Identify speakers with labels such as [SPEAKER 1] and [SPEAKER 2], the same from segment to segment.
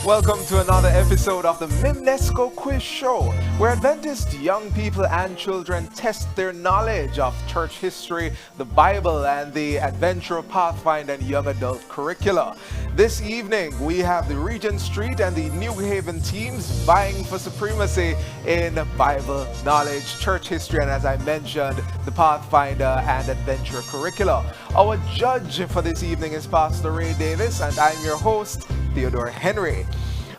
[SPEAKER 1] Welcome to another episode of the Mimnesko Quiz Show, where Adventist young people and children test their knowledge of church history, the Bible, and the Adventure, Pathfinder, and young adult curricula. This evening, we have the Regent Street and the New Haven teams vying for supremacy in Bible knowledge, church history, and as I mentioned, the Pathfinder and Adventure curricula. Our judge for this evening is Pastor Ray Davis, and I'm your host, Theodore Henry.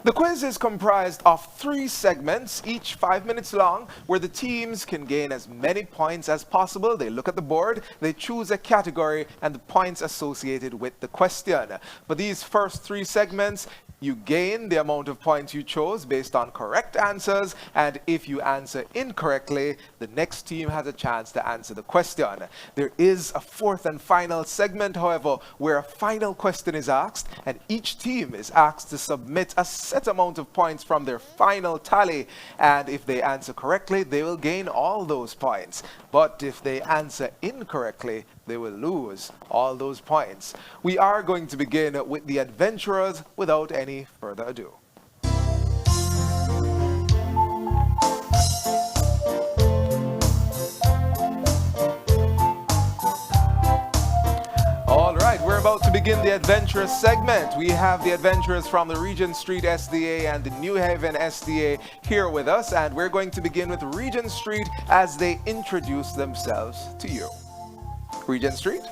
[SPEAKER 1] The quiz is comprised of 3 segments, each 5 minutes long, where the teams can gain as many points as possible. They look at the board, they choose a category, and the points associated with the question. For these first 3 segments, you gain the amount of points you chose based on correct answers, and if you answer incorrectly, the next team has a chance to answer the question. There is a 4th and final segment, however, where a final question is asked, and each team is asked to submit a set amount of points from their final tally, and if they answer correctly, they will gain all those points. But if they answer incorrectly, they will lose all those points. We are going to begin with the adventurers without any further ado. All right, we're about to begin the adventurous segment. We have the adventurers from the Regent Street SDA and the New Haven SDA here with us, and we're going to begin with Regent Street as they introduce themselves to you. Regent Street.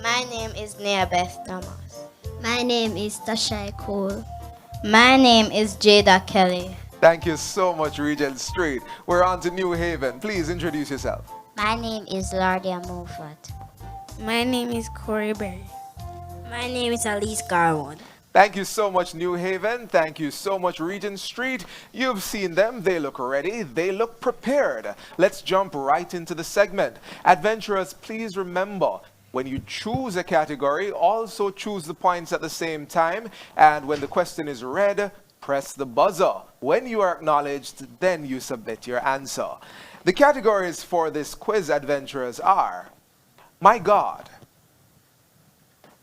[SPEAKER 2] My name is Nia Beth Thomas.
[SPEAKER 3] My name is Tashai Cole.
[SPEAKER 2] My name is Jada Kelly.
[SPEAKER 1] Thank you so much, Regent Street. We're on to New Haven. Please introduce yourself.
[SPEAKER 3] My name is Lardia Moffat.
[SPEAKER 4] My name is Corey Berry.
[SPEAKER 2] My name is Alice Garwood.
[SPEAKER 1] Thank you so much, New Haven. Thank you so much, Regent Street. You've seen them. They look ready. They look prepared. Let's jump right into the segment. Adventurers, please remember, when you choose a category, also choose the points at the same time. And when the question is read, press the buzzer. When you are acknowledged, then you submit your answer. The categories for this quiz, adventurers, are My God,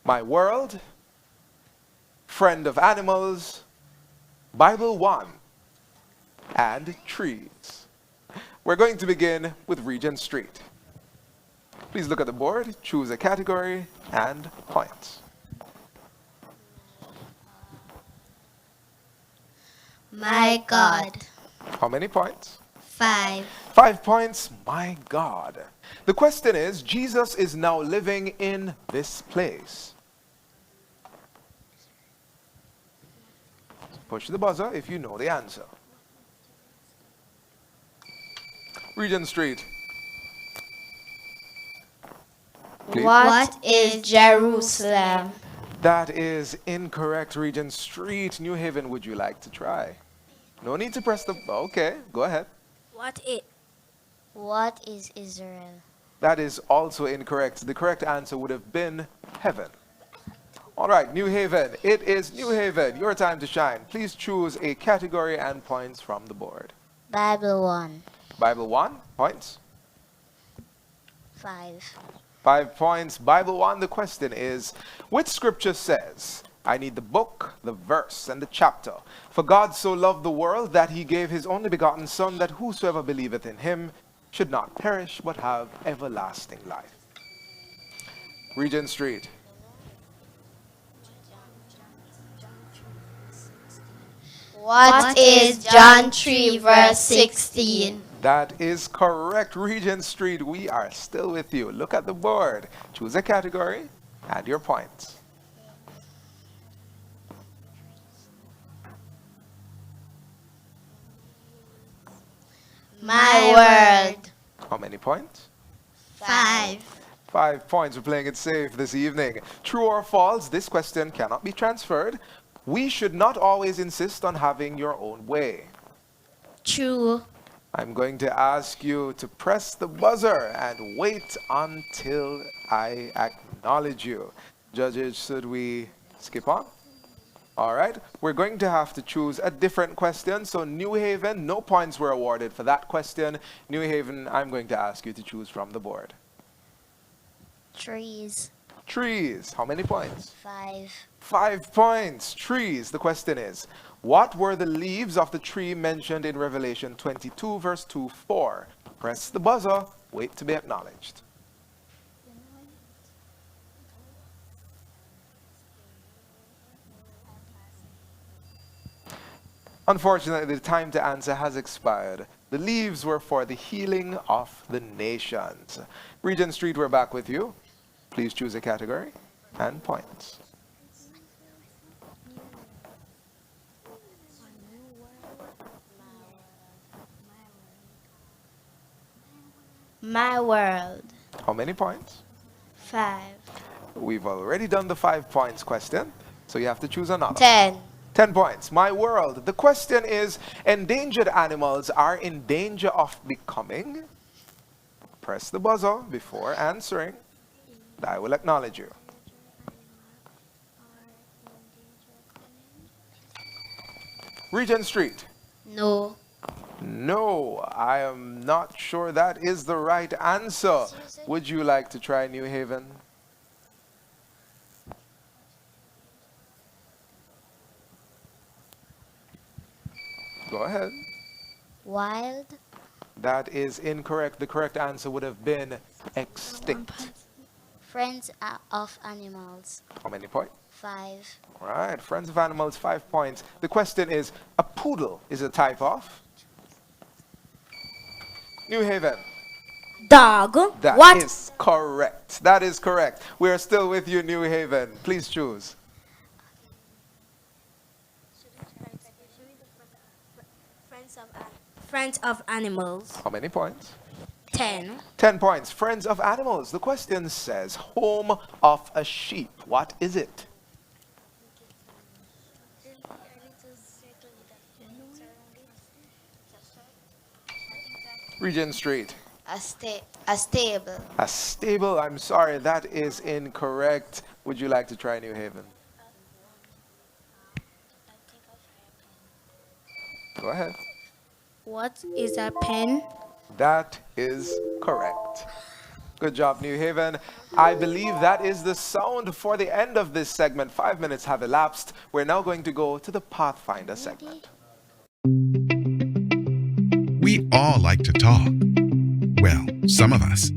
[SPEAKER 1] My World, Friend of Animals, Bible 1, and Trees. We're going to begin with Regent Street. Please look at the board, choose a category, and points.
[SPEAKER 3] My God.
[SPEAKER 1] How many points?
[SPEAKER 3] 5.
[SPEAKER 1] 5 points. My God. The question is, Jesus is now living in this place. Push the buzzer if you know the answer. Regent Street. Please.
[SPEAKER 2] What is Jerusalem?
[SPEAKER 1] That is incorrect, Regent Street. New Haven, would you like to try? No need to press the... Okay, go ahead.
[SPEAKER 3] What is Israel?
[SPEAKER 1] That is also incorrect. The correct answer would have been heaven. All right, New Haven. It is New Haven. Your time to shine. Please choose a category and points from the board.
[SPEAKER 3] Bible 1.
[SPEAKER 1] Bible 1, points.
[SPEAKER 3] 5.
[SPEAKER 1] 5 points. Bible 1, the question is, which scripture says, I need the book, the verse, and the chapter. For God so loved the world that he gave his only begotten Son, that whosoever believeth in him should not perish, but have everlasting life. Regent Street.
[SPEAKER 2] What is John 3 verse 16?
[SPEAKER 1] That is correct, Regent Street. We are still with you. Look at the board. Choose a category and your points.
[SPEAKER 2] My world.
[SPEAKER 1] How many points?
[SPEAKER 3] 5.
[SPEAKER 1] 5 points. We're playing it safe this evening. True or false, this question cannot be transferred. We should not always insist on having your own way.
[SPEAKER 3] True.
[SPEAKER 1] I'm going to ask you to press the buzzer and wait until I acknowledge you. Judges, should we skip on? All right, we're going to have to choose a different question. So New Haven, no points were awarded for that question. New Haven, I'm going to ask you to choose from the board.
[SPEAKER 3] Trees.
[SPEAKER 1] Trees, how many points?
[SPEAKER 3] 5.
[SPEAKER 1] 5 points. Trees. The question is, what were the leaves of the tree mentioned in Revelation 22 verse 2-4? Press the buzzer. Wait to be acknowledged. Unfortunately, the time to answer has expired. The leaves were for the healing of the nations. Regent Street, we're back with you. Please choose a category and points.
[SPEAKER 2] My world.
[SPEAKER 1] How many points?
[SPEAKER 2] 5.
[SPEAKER 1] We've already done the 5 points question, so you have to choose another.
[SPEAKER 2] 10.
[SPEAKER 1] 10 points. My world. The question is, endangered animals are in danger of becoming? Press the buzzer before answering. I will acknowledge you. Regent Street.
[SPEAKER 2] No.
[SPEAKER 1] No, I am not sure that is the right answer. Would you like to try New Haven? Go ahead.
[SPEAKER 3] Wild.
[SPEAKER 1] That is incorrect. The correct answer would have been extinct.
[SPEAKER 3] Friends of animals.
[SPEAKER 1] How many points?
[SPEAKER 3] 5.
[SPEAKER 1] All right, Friends of Animals, 5 points. The question is, a poodle is a type of? New Haven.
[SPEAKER 2] Dog.
[SPEAKER 1] That
[SPEAKER 2] What?
[SPEAKER 1] is correct. That is correct. We are still with you, New Haven. Please choose.
[SPEAKER 2] Friends of animals.
[SPEAKER 1] How many points?
[SPEAKER 2] 10.
[SPEAKER 1] 10 points. Friends of Animals. The question says, home of a sheep. What is it? Regent Street.
[SPEAKER 2] A stable.
[SPEAKER 1] A stable. I'm sorry, that is incorrect. Would you like to try New Haven? Go ahead.
[SPEAKER 4] What is a pen?
[SPEAKER 1] That is correct. Good job, New Haven. I believe that is the sound for the end of this segment. 5 minutes have elapsed. We're now going to go to the Pathfinder segment.
[SPEAKER 5] We all like to talk. Well, some of us.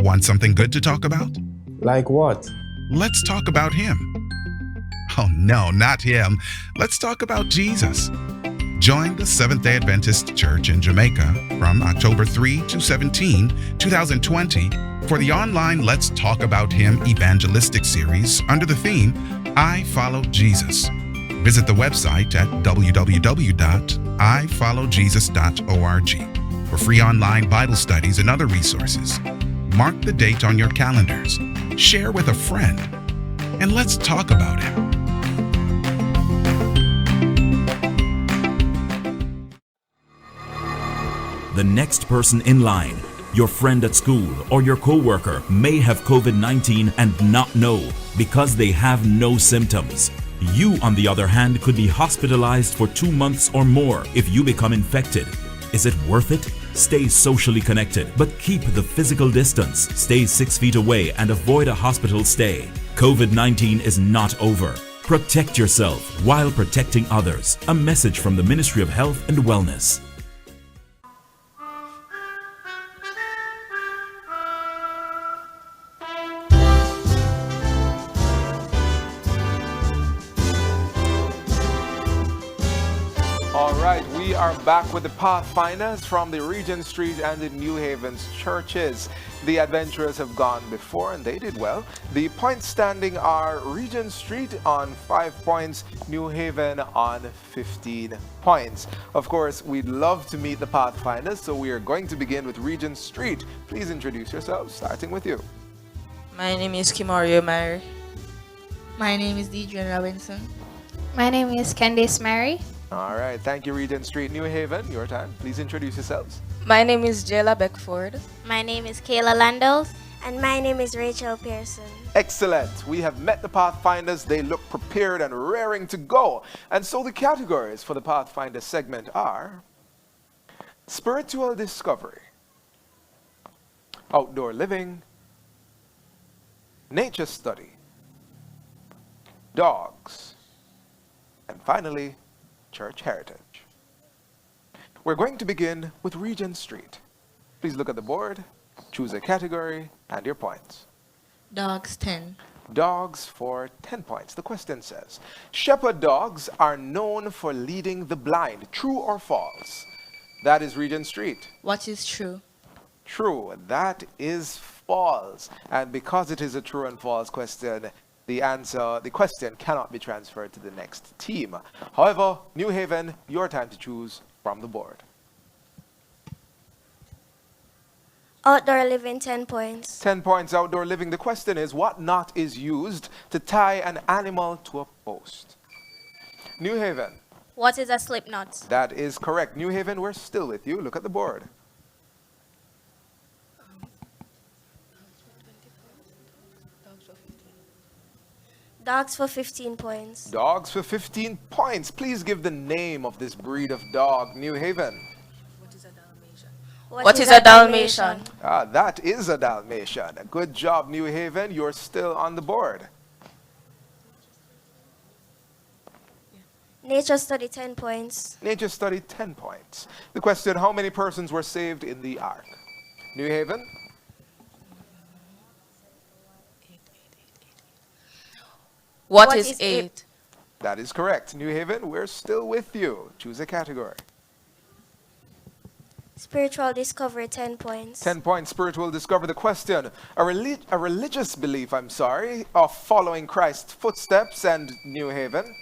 [SPEAKER 5] Want something good to talk about?
[SPEAKER 6] Like what?
[SPEAKER 5] Let's talk about him. Oh no, not him. Let's talk about Jesus. Join the Seventh-day Adventist Church in Jamaica from October 3 to 17, 2020 for the online Let's Talk About Him evangelistic series under the theme, I Follow Jesus. Visit the website at www.ifollowjesus.org for free online Bible studies and other resources. Mark the date on your calendars, share with a friend, and let's talk about him.
[SPEAKER 7] The next person in line, your friend at school or your coworker may have COVID-19 and not know because they have no symptoms. You, on the other hand, could be hospitalized for 2 months or more if you become infected. Is it worth it? Stay socially connected, but keep the physical distance. Stay 6 feet away and avoid a hospital stay. COVID-19 is not over. Protect yourself while protecting others. A message from the Ministry of Health and Wellness.
[SPEAKER 1] We are back with the Pathfinders from the Regent Street and the New Haven's churches. The adventurers have gone before and they did well. The points standing are Regent Street on 5 points, New Haven on 15 points. Of course, we'd love to meet the Pathfinders, so we are going to begin with Regent Street. Please introduce yourselves, starting with you.
[SPEAKER 8] My name is Kimario Mary.
[SPEAKER 4] My name is Deidre Robinson.
[SPEAKER 9] My name is Candice Mary.
[SPEAKER 1] All right, thank you, Regent Street. New Haven, your time. Please introduce yourselves.
[SPEAKER 8] My name is Jayla Beckford.
[SPEAKER 2] My name is Kayla Landos.
[SPEAKER 10] And my name is Rachel Pearson.
[SPEAKER 1] Excellent. We have met the Pathfinders. They look prepared and raring to go. And so the categories for the Pathfinder segment are spiritual discovery, outdoor living, nature study, dogs, and finally, church heritage. We're going to begin with Regent Street. Please look at the board, choose a category, and your points.
[SPEAKER 4] Dogs 10.
[SPEAKER 1] Dogs for 10 points. The question says, shepherd dogs are known for leading the blind. True or false? That is Regent Street.
[SPEAKER 4] What is true?
[SPEAKER 1] True. That is false. And because it is a true and false question, the question cannot be transferred to the next team. However, New Haven, your time to choose from the board.
[SPEAKER 10] Outdoor living, 10 points.
[SPEAKER 1] 10 points, outdoor living. The question is, what knot is used to tie an animal to a post? New Haven.
[SPEAKER 2] What is a slip knot?
[SPEAKER 1] That is correct. New Haven, we're still with you. Look at the board.
[SPEAKER 10] Dogs for 15 points.
[SPEAKER 1] Dogs for 15 points. Please give the name of this breed of dog, New Haven.
[SPEAKER 8] What is a Dalmatian?
[SPEAKER 1] That is a Dalmatian. Good job, New Haven. You're still on the board.
[SPEAKER 10] Nature study, 10 points.
[SPEAKER 1] Nature study, 10 points. The question, how many persons were saved in the ark? New Haven?
[SPEAKER 8] What is 8?
[SPEAKER 1] That is correct. New Haven, we're still with you. Choose a category.
[SPEAKER 10] Spiritual discovery, 10 points.
[SPEAKER 1] 10 points, spiritual discover. The question, a religious belief, of following Christ's footsteps, and New Haven.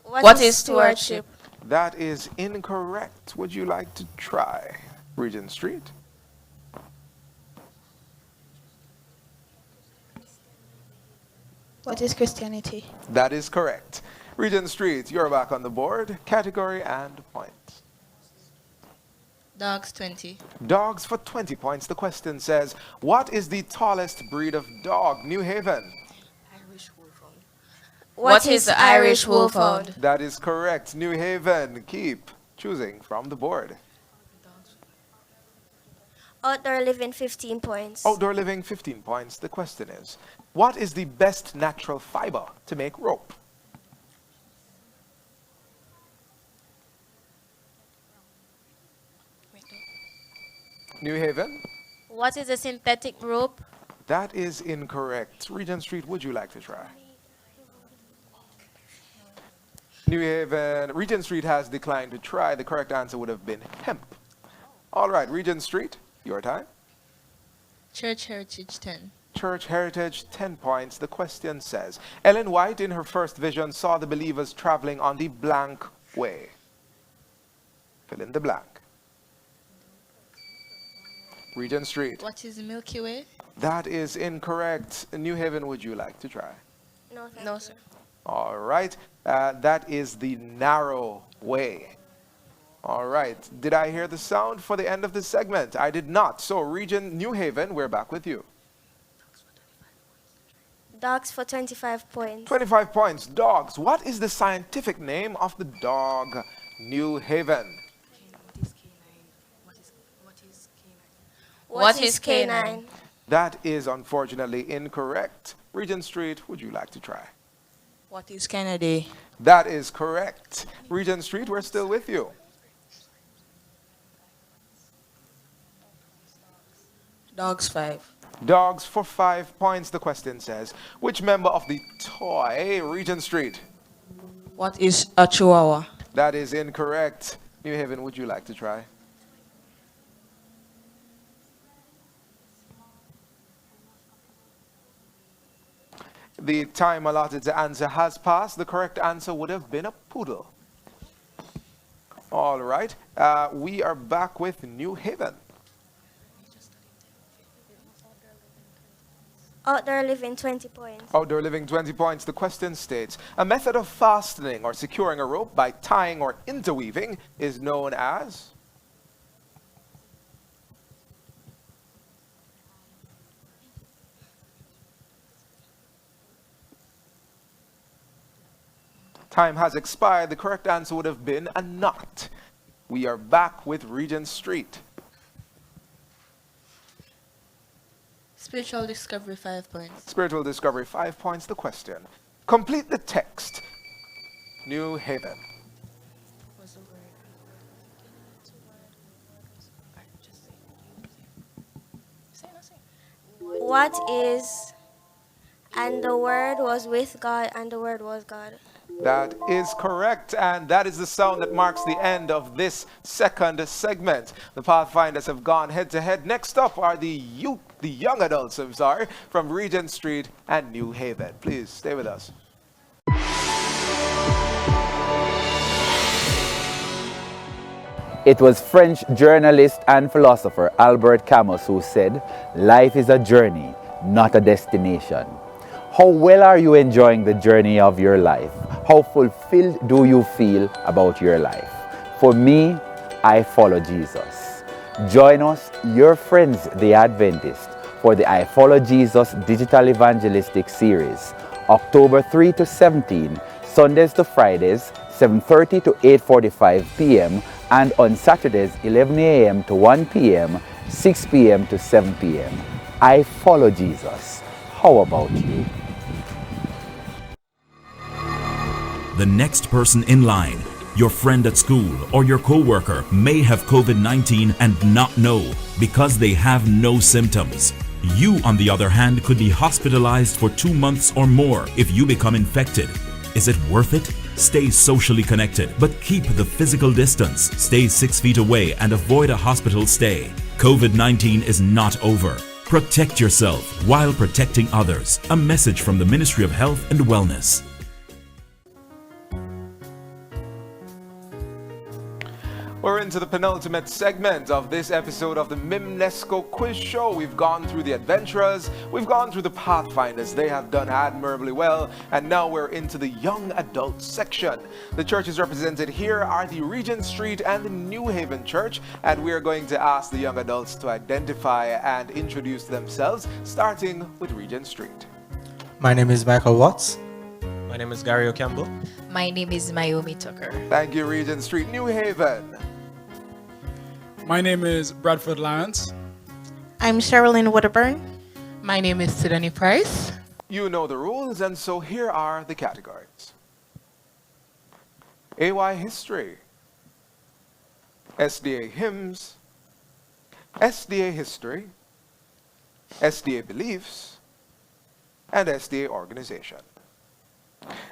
[SPEAKER 8] What is stewardship?
[SPEAKER 1] That is incorrect. Would you like to try Regent Street?
[SPEAKER 9] What is Christianity?
[SPEAKER 1] That is correct. Regent Street, you're back on the board. Category and points.
[SPEAKER 4] Dogs 20.
[SPEAKER 1] Dogs for 20 points. The question says, what is the tallest breed of dog? New Haven.
[SPEAKER 8] What is the Irish Wolfhound?
[SPEAKER 1] That is correct. New Haven, keep choosing from the board.
[SPEAKER 10] Outdoor living, 15 points.
[SPEAKER 1] Outdoor living, 15 points. The question is, what is the best natural fiber to make rope? New Haven.
[SPEAKER 2] What is a synthetic rope?
[SPEAKER 1] That is incorrect. Regent Street, would you like to try? New Haven, Regent Street has declined to try. The correct answer would have been hemp. All right, Regent Street, your time.
[SPEAKER 4] Church heritage 10.
[SPEAKER 1] Church heritage, 10 points. The question says, Ellen White in her first vision saw the believers traveling on the blank way. Fill in the blank. Regent Street.
[SPEAKER 4] What is the Milky Way?
[SPEAKER 1] That is incorrect. New Haven, would you like to try?
[SPEAKER 10] No, thank
[SPEAKER 8] No,
[SPEAKER 10] you.
[SPEAKER 8] sir.
[SPEAKER 1] All right. That is the narrow way. All right. Did I hear the sound for the end of this segment? I did not. So, Region New Haven, we're back with you.
[SPEAKER 10] Dogs for 25 points.
[SPEAKER 1] 25 points. Dogs. What is the scientific name of the dog? New Haven.
[SPEAKER 8] What is canine?
[SPEAKER 1] That is unfortunately incorrect. Regent Street, would you like to try?
[SPEAKER 8] What is Kennedy?
[SPEAKER 1] That is correct. Regent Street, we're still with you.
[SPEAKER 8] Dogs 5.
[SPEAKER 1] Dogs for 5 points, the question says. Which member of the toy? Regent Street.
[SPEAKER 8] What is a Chihuahua?
[SPEAKER 1] That is incorrect. New Haven, would you like to try? The time allotted to answer has passed. The correct answer would have been a poodle. All right. We are back with New Haven.
[SPEAKER 10] Outdoor living, 20 points.
[SPEAKER 1] Outdoor living, 20 points. The question states, a method of fastening or securing a rope by tying or interweaving is known as? Time has expired. The correct answer would have been a knot. We are back with Regent Street.
[SPEAKER 4] Spiritual discovery, 5 points.
[SPEAKER 1] Spiritual discovery, 5 points. The question. Complete the text. New Haven.
[SPEAKER 10] What is, and the Word was with God, and the Word was God.
[SPEAKER 1] That is correct, and that is the sound that marks the end of this second segment. The Pathfinders have gone head to head. Next up are the young adults, from Regent Street and New Haven. Please stay with us.
[SPEAKER 6] It was French journalist and philosopher Albert Camus who said, "Life is a journey, not a destination." How well are you enjoying the journey of your life? How fulfilled do you feel about your life? For me, I follow Jesus. Join us, your friends, the Adventists, for the I Follow Jesus Digital Evangelistic Series, October 3 to 17, Sundays to Fridays, 7:30 to 8:45 p.m., and on Saturdays, 11 a.m. to 1 p.m., 6 p.m. to 7 p.m. I follow Jesus. How about you?
[SPEAKER 7] The next person in line, your friend at school or your co-worker, may have COVID-19 and not know because they have no symptoms. You, on the other hand, could be hospitalized for 2 months or more if you become infected. Is it worth it? Stay socially connected, but keep the physical distance. Stay 6 feet away and avoid a hospital stay. COVID-19 is not over. Protect yourself while protecting others. A message from the Ministry of Health and Wellness.
[SPEAKER 1] We're into the penultimate segment of this episode of the Mimnesko Quiz Show. We've gone through the adventurers, we've gone through the Pathfinders. They have done admirably well, and now we're into the young adult section. The churches represented here are the Regent Street and the New Haven Church, and we are going to ask the young adults to identify and introduce themselves, starting with Regent Street.
[SPEAKER 11] My name is Michael Watts.
[SPEAKER 12] My name is Gary O'Campbell.
[SPEAKER 13] My name is Mayumi Tucker.
[SPEAKER 1] Thank you, Regent Street. New Haven.
[SPEAKER 14] My name is Bradford Lawrence.
[SPEAKER 15] I'm Sherilyn Wedderburn.
[SPEAKER 16] My name is Sidney Price.
[SPEAKER 1] You know the rules, and so here are the categories. AY History, SDA Hymns, SDA History, SDA Beliefs, and SDA Organization.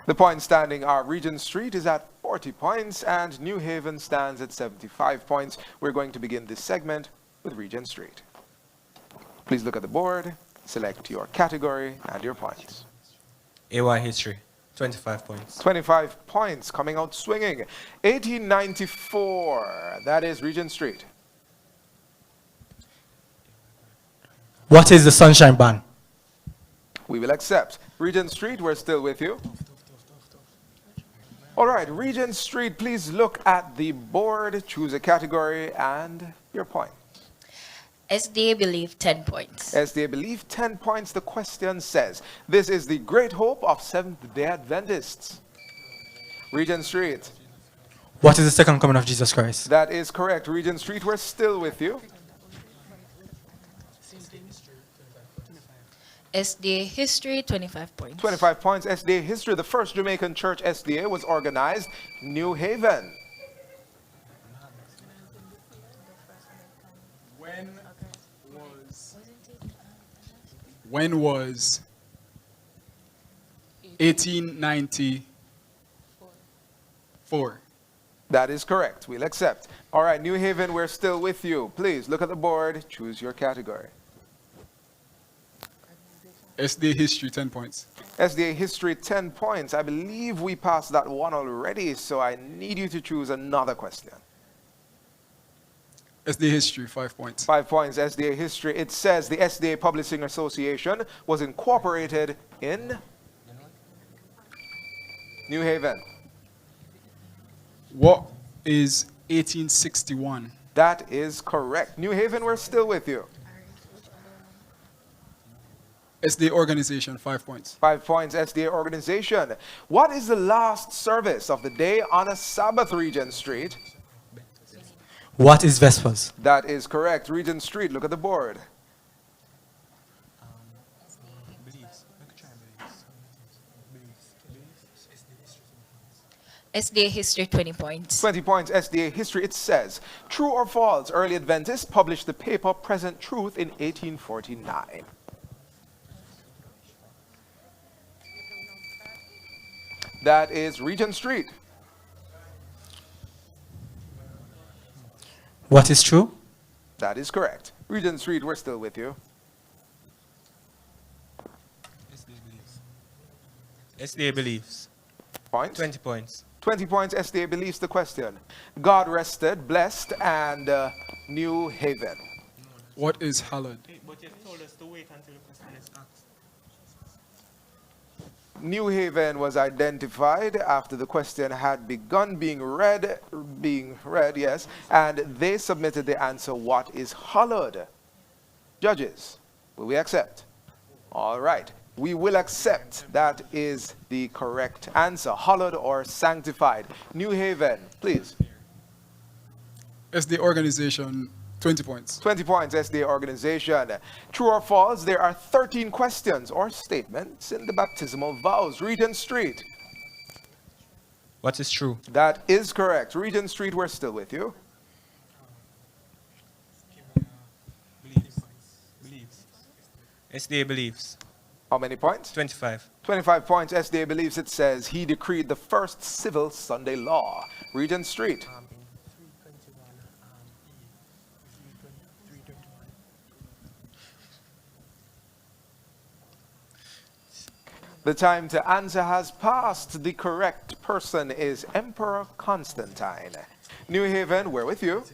[SPEAKER 1] The points standing are Regent Street is at 40 points and New Haven stands at 75 points. We're going to begin this segment with Regent Street. Please look at the board, select your category and your points.
[SPEAKER 12] AY History, 25 points.
[SPEAKER 1] 25 points, coming out swinging. 1894, that is Regent Street.
[SPEAKER 11] What is the Sunshine Band?
[SPEAKER 1] We will accept. Regent Street, we're still with you. All right, Regent Street, please look at the board, choose a category and your point.
[SPEAKER 13] SDA Belief, 10 points.
[SPEAKER 1] SDA Belief, 10 points. The question says, this is the great hope of Seventh-day Adventists. Regent Street.
[SPEAKER 11] What is the second coming of Jesus Christ?
[SPEAKER 1] That is correct. Regent Street, we're still with you.
[SPEAKER 13] SDA History, 25 points.
[SPEAKER 1] 25 points. SDA History, the first Jamaican church SDA was organized. New Haven.
[SPEAKER 14] When was 1894?
[SPEAKER 1] That is correct. We'll accept. All right, New Haven, we're still with you. Please look at the board, choose your category.
[SPEAKER 14] SDA History, 10 points.
[SPEAKER 1] SDA History, 10 points. I believe we passed that one already, so I need you to choose another question.
[SPEAKER 14] SDA History, 5 points.
[SPEAKER 1] 5 points. SDA History. It says the SDA Publishing Association was incorporated in New Haven.
[SPEAKER 14] What is 1861?
[SPEAKER 1] That is correct. New Haven, we're still with you.
[SPEAKER 14] SDA Organization, 5 points.
[SPEAKER 1] 5 points. SDA Organization. What is the last service of the day on a Sabbath, Regent Street?
[SPEAKER 11] What is Vespers?
[SPEAKER 1] That is correct. Regent Street, look at the board.
[SPEAKER 13] SDA History 20 points.
[SPEAKER 1] 20 points, SDA History. It says, true or false, early Adventists published the paper Present Truth in 1849. That is Regent Street.
[SPEAKER 11] What is true?
[SPEAKER 1] That is correct. Regent Street, we're still with you.
[SPEAKER 12] SDA believes.
[SPEAKER 1] Points?
[SPEAKER 12] 20 points.
[SPEAKER 1] 20 points, SDA believes the question. God rested, blessed, and New Haven.
[SPEAKER 14] What is hallowed?
[SPEAKER 12] But you told us to wait until the question is asked.
[SPEAKER 1] New Haven was identified after the question had begun being read, yes, and they submitted the answer, what is hallowed? Judges, will we accept? All right, we will accept. That is the correct answer, hallowed or sanctified. New Haven, please.
[SPEAKER 14] SDA organization, 20 points.
[SPEAKER 1] 20 points, SDA organization. True or false, there are 13 questions or statements in the baptismal vows. Regent Street.
[SPEAKER 12] What is true?
[SPEAKER 1] That is correct. Regent Street, we're still with you.
[SPEAKER 12] Believes. SDA believes.
[SPEAKER 1] How many points?
[SPEAKER 12] 25.
[SPEAKER 1] 25 points. SDA believes. It says he decreed the first civil Sunday law. Regent Street. The time to answer has passed. The correct person is Emperor Constantine. New Haven, we're with you.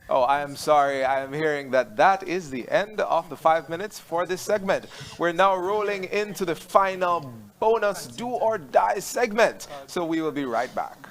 [SPEAKER 1] Oh, I am sorry. I am hearing that that is the end of the 5 minutes for this segment. We're now rolling into the final bonus do or die segment. So we will be right back.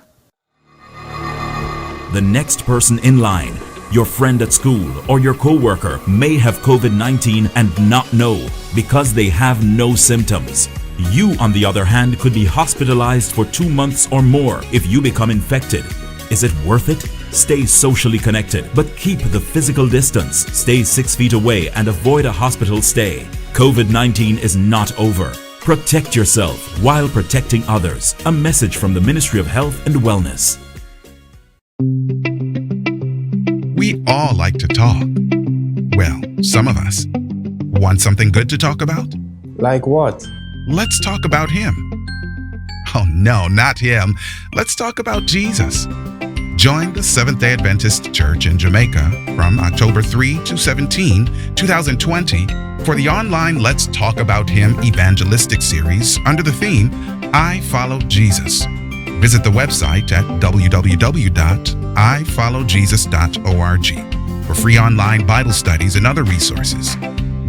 [SPEAKER 7] The next person in line, your friend at school or your co-worker, may have COVID-19 and not know because they have no symptoms. You, on the other hand, could be hospitalized for 2 months or more if you become infected. Is it worth it? Stay socially connected, but keep the physical distance. Stay 6 feet away and avoid a hospital stay. COVID-19 is not over. Protect yourself while protecting others. A message from the Ministry of Health and Wellness.
[SPEAKER 5] We all like to talk. Well, some of us. Want something good to talk about?
[SPEAKER 17] Like what?
[SPEAKER 5] Let's talk about him. Oh no, not him. Let's talk about Jesus. Join the Seventh-day Adventist Church in Jamaica from October 3 to 17, 2020 for the online Let's Talk About Him evangelistic series under the theme, I Follow Jesus. Visit the website at www.ifollowjesus.org for free online Bible studies and other resources.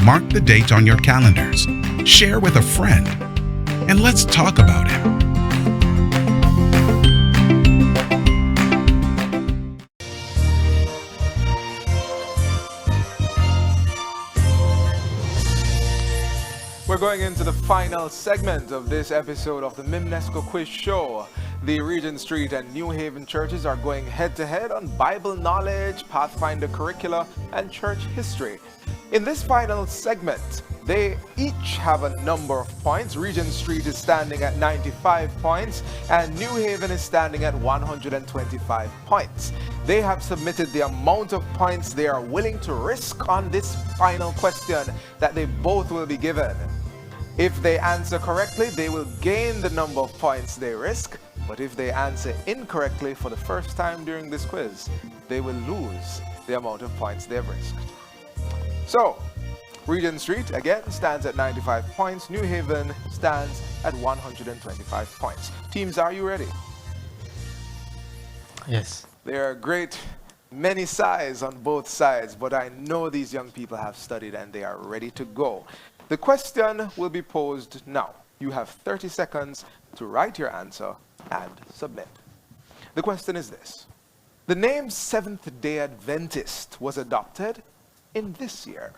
[SPEAKER 5] Mark the date on your calendars. Share with a friend. And let's talk about him.
[SPEAKER 1] We're going into the final segment of this episode of the Mimnesko Quiz Show. The Regent Street and New Haven churches are going head-to-head on Bible knowledge, Pathfinder curricula, and church history. In this final segment, they each have a number of points. Regent Street is standing at 95 points, and New Haven is standing at 125 points. They have submitted the amount of points they are willing to risk on this final question that they both will be given. If they answer correctly, they will gain the number of points they risk. But if they answer incorrectly for the first time during this quiz, they will lose the amount of points they've risked. So, Regent Street, again, stands at 95 points. New Haven stands at 125 points. Teams, are you ready?
[SPEAKER 11] Yes.
[SPEAKER 1] There are great many sides on both sides, but I know these young people have studied and they are ready to go. The question will be posed now. You have 30 seconds to write your answer and submit. The question is this. The name Seventh-day Adventist was adopted in this year.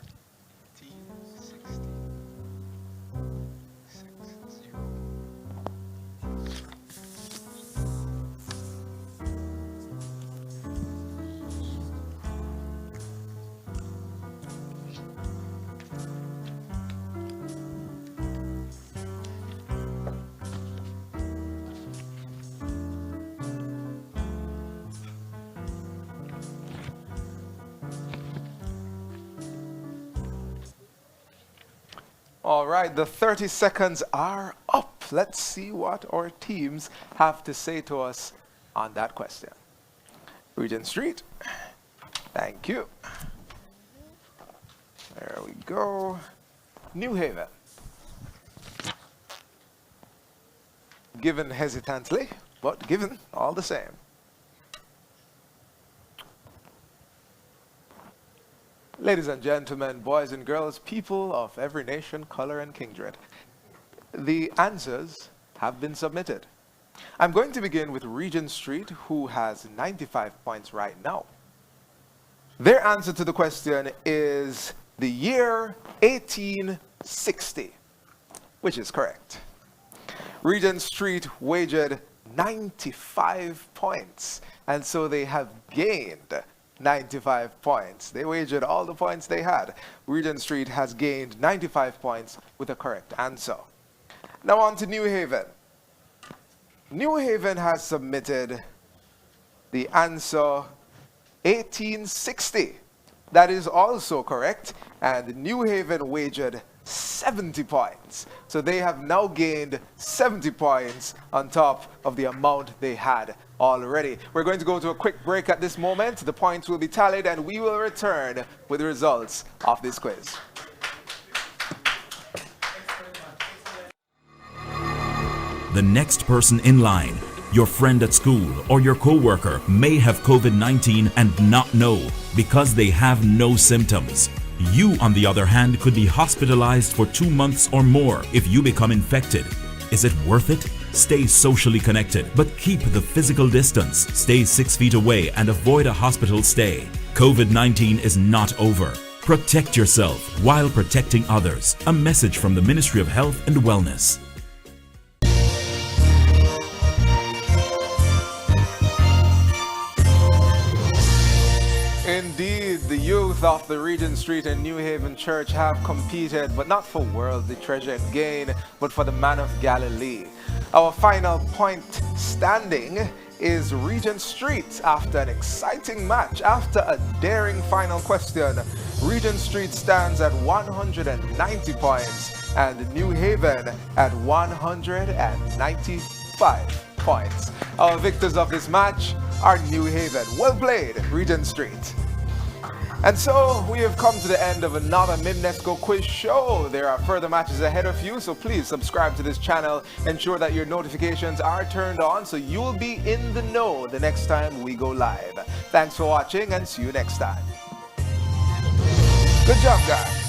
[SPEAKER 1] All right, the 30 seconds are up. Let's see what our teams have to say to us on that question. Regent Street, thank you. There we go. New Haven. Given hesitantly, but given all the same. Ladies and gentlemen, boys and girls, people of every nation, color, and kindred, the answers have been submitted. I'm going to begin with Regent Street, who has 95 points right now. Their answer to the question is the year 1860, which is correct. Regent Street wagered 95 points, and so they have gained 95 points. They wagered all the points they had. Regent Street has gained 95 points with a correct answer. Now on to New Haven. New Haven has submitted the answer 1860. That is also correct, and New Haven wagered 70 points. So they have now gained 70 points on top of the amount they had already. We're going to go to a quick break at this moment. The points will be tallied and we will return with the results of this quiz.
[SPEAKER 7] The next person in line, your friend at school or your co-worker, may have COVID-19 and not know because they have no symptoms. You, on the other hand, could be hospitalized for 2 months or more if you become infected. Is it worth it? Stay socially connected, but keep the physical distance. Stay 6 feet away and avoid a hospital stay. COVID-19 is not over. Protect yourself while protecting others. A message from the Ministry of Health and Wellness.
[SPEAKER 1] Indeed, the youth of the Regent Street and New Haven Church have competed, but not for worldly treasure and gain, but for the man of Galilee. Our final point standing is Regent Street after an exciting match. After a daring final question, Regent Street stands at 190 points and New Haven at 195 points. Our victors of this match are New Haven. Well played, Regent Street. And so we have come to the end of another Mimnesko quiz show. There are further matches ahead of you, so please subscribe to this channel. Ensure that your notifications are turned on so you'll be in the know the next time we go live. Thanks for watching and see you next time. Good job, guys.